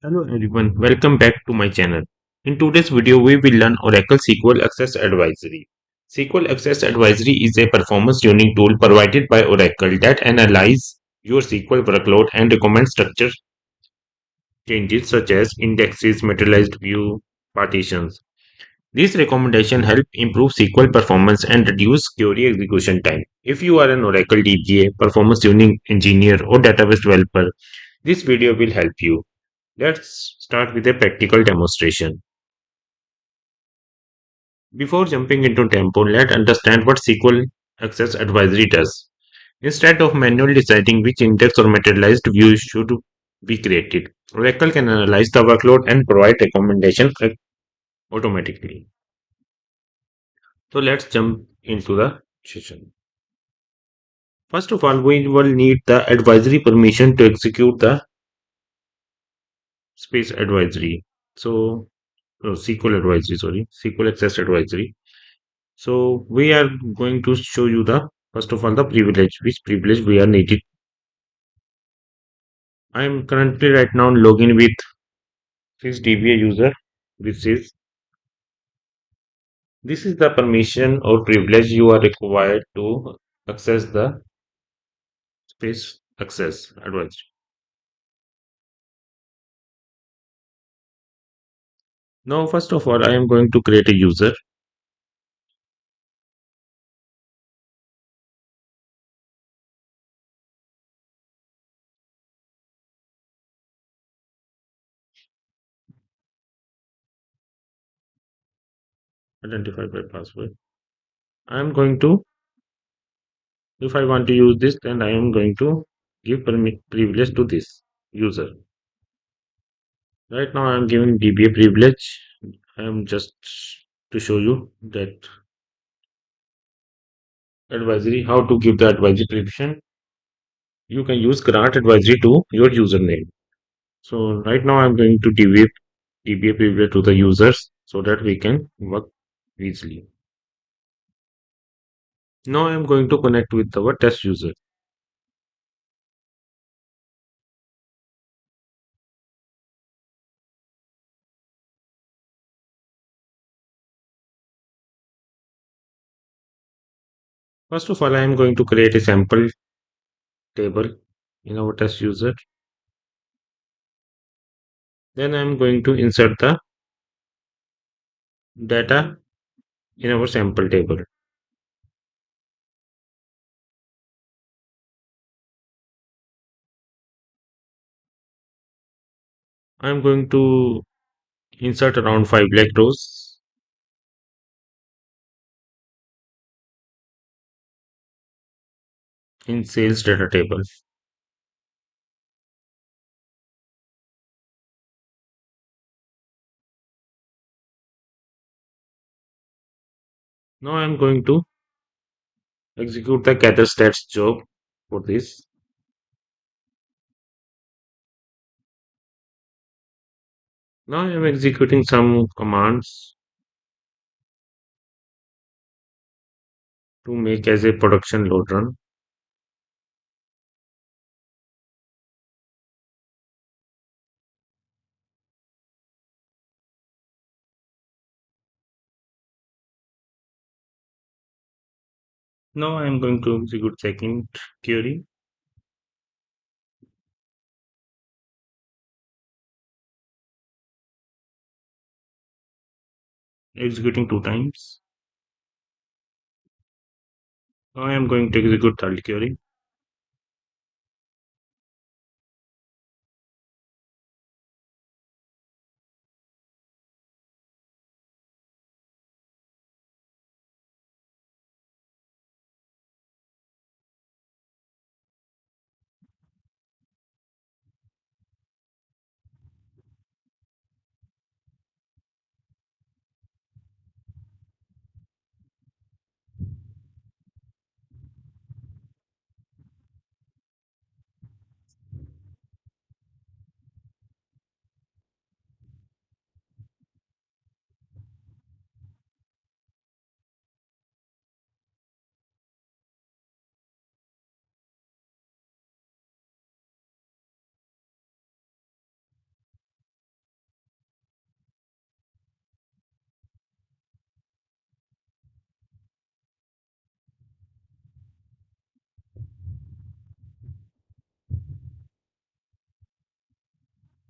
Hello everyone, welcome back to my channel. In today's video, we will learn Oracle SQL Access Advisory. SQL Access Advisory is a performance tuning tool provided by Oracle that analyzes your SQL workload and recommends structure changes such as indexes, materialized view, partitions. These recommendations help improve SQL performance and reduce query execution time. If you are an Oracle DBA, performance tuning engineer, or database developer, this video will help you. Let's start with a practical demonstration. Before jumping into Tempo, let's understand what SQL Access Advisory does. Instead of manually deciding which index or materialized view should be created, Oracle can analyze the workload and provide recommendations automatically. So let's jump into the session. First of all, we will need the advisory permission to execute the space advisory. So, SQL advisory, sorry, SQL Access Advisory. So we are going to show you the first of all the privilege, which privilege we are needed. I am currently right now logging with this DBA user. This is the permission or privilege you are required to access the space access advisory. Now first of all I am going to create a user. Identify by password. I am going to, if I want to use this, then I am going to give privilege to this user. Right now I am giving DBA privilege. I am just to show you that advisory, how to give the advisory permission. You can use grant advisory to your username. So right now I'm going to DBA privilege to the users so that we can work easily. Now I'm going to connect with our test user. First of all, I am going to create a sample table in our test user. Then I'm going to insert the data in our sample table. I'm going to insert around 5 lakh rows in sales data table. Now I'm going to execute the gather stats job for this. Now I am executing some commands to make as a production load run. Now I am going to execute second query, executing two times. Now I am going to execute third query.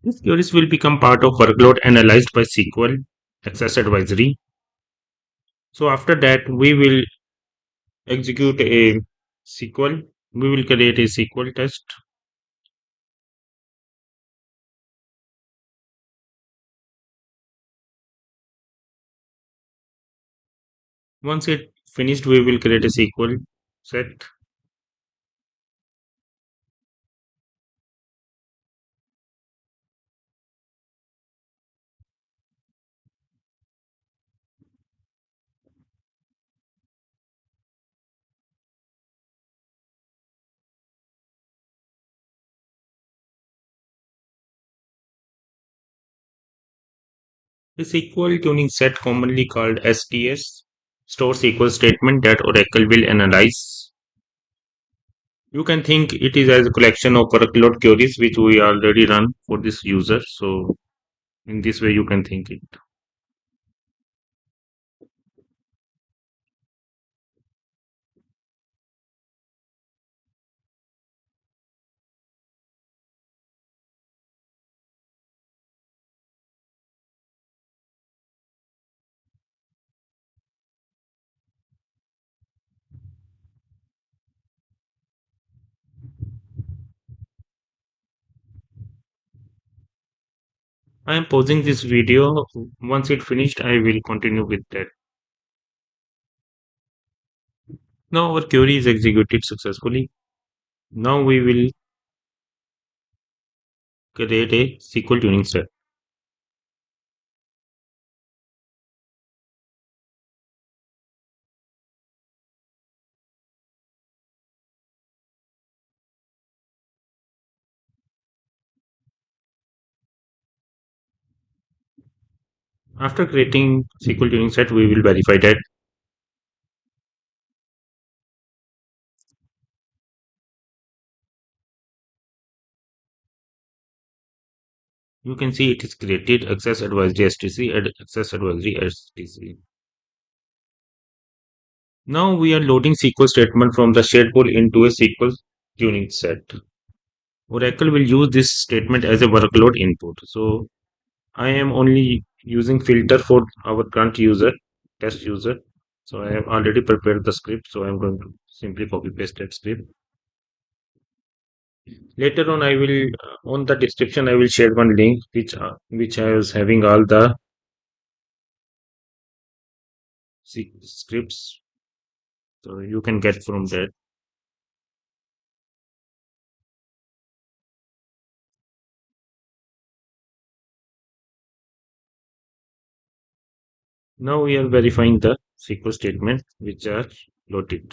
These queries will become part of workload analyzed by SQL Access Advisory. So after that, we will execute a SQL. We will create a SQL test. Once it finished, we will create a SQL set. The SQL tuning set, commonly called STS, stores SQL statement that Oracle will analyze. You can think it is as a collection of workload queries which we already run for this user. So in this way, you can think it. I am pausing this video. Once it finished, I will continue with that. Now our query is executed successfully. Now we will create a SQL tuning set. After creating SQL tuning set, we will verify that. You can see it is created Access Advisory STC and Access Advisory STC. Now we are loading SQL statement from the shared pool into a SQL tuning set. Oracle will use this statement as a workload input. So I am only using filter for our current user, test user. So I have already prepared the script. So I'm going to simply copy paste that script. Later on, I will on the description I will share one link which has having all the scripts. So you can get from that. Now we are verifying the SQL statement which are loaded.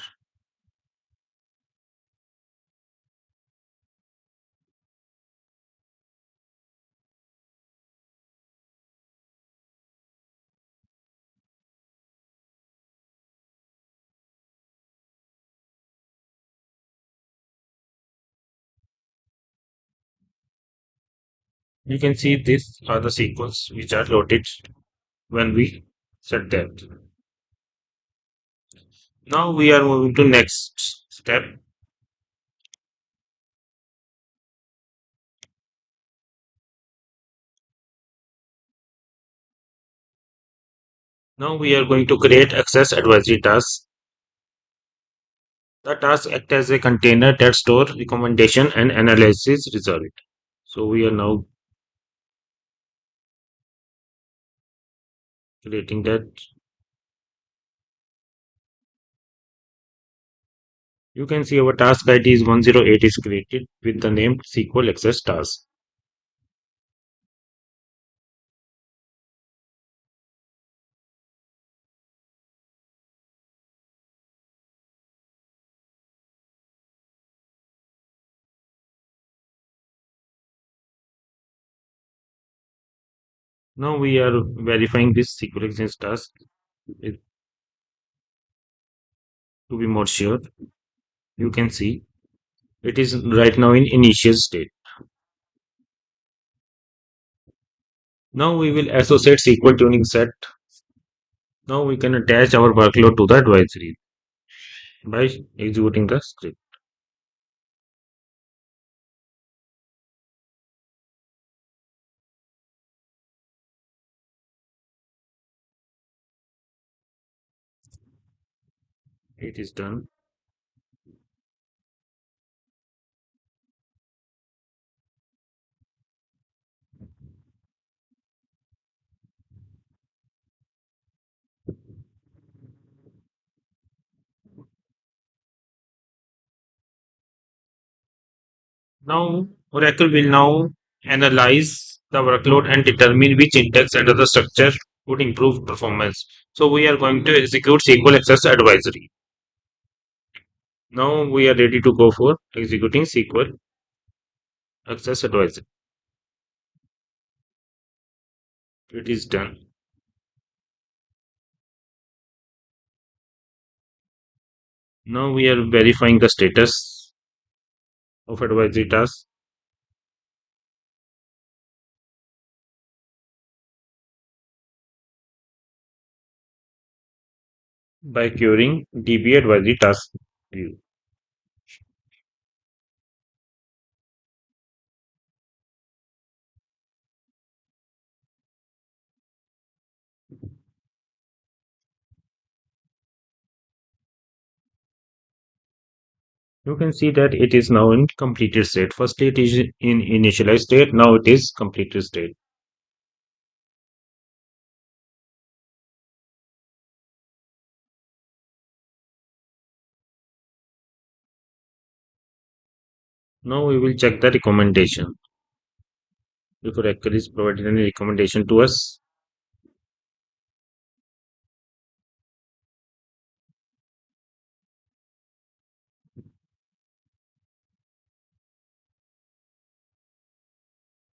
You can see these are the sequels which are loaded when we set that. Now we are moving to next step. Now we are going to create access advisory tasks. The tasks act as a container that store recommendation and analysis result. So we are now creating that. You can see our task ID is 108 is created with the name SQL Access Task. Now we are verifying this SQL Access Task to be more sure. You can see it is right now in initial state. Now we will associate SQL tuning set. Now we can attach our workload to the advisory by executing the script. It is done. Now, Oracle will now analyze the workload and determine which index and other structure would improve performance. So we are going to execute SQL Access Advisory. Now we are ready to go for executing SQL Access Advisory. It is done. Now we are verifying the status of advisory task by querying DBA advisory task view. You can see that it is now in completed state. First it is in initialized state, now it is completed state. Now we will check the recommendation. If Oracle is provided any recommendation to us,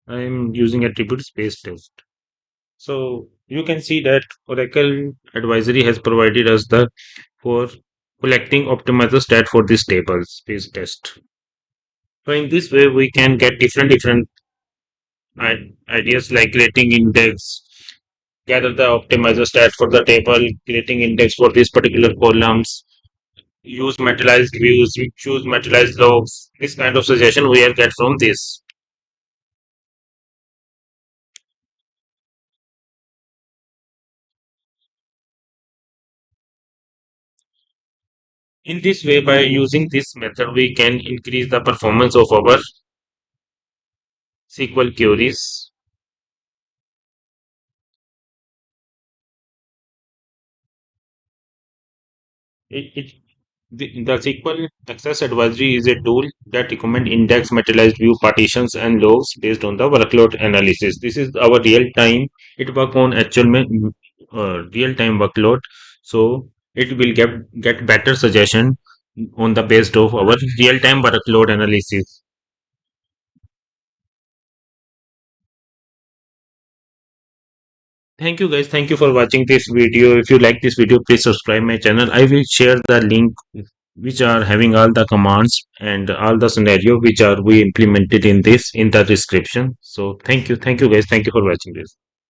I am using attribute space test. So you can see that Oracle advisory has provided us the for collecting optimizer stat for this table space test. So in this way we can get different ideas like creating index, gather the optimizer stat for the table, creating index for these particular columns, use materialized views, choose materialized logs. This kind of suggestion we will get from this. In this way, by using this method, we can increase the performance of our SQL queries. It the SQL Access Advisory is a tool that recommend index, materialized view, partitions, and logs based on the workload analysis. This is our real time. It work on actual real time workload, so it will get better suggestion on the based of our real time workload analysis. Thank you guys. Thank you for watching this video. If you like this video, please subscribe my channel. I will share the link which are having all the commands and all the scenario which are we implemented in this in the description. So thank you. Thank you guys. Thank you for watching this.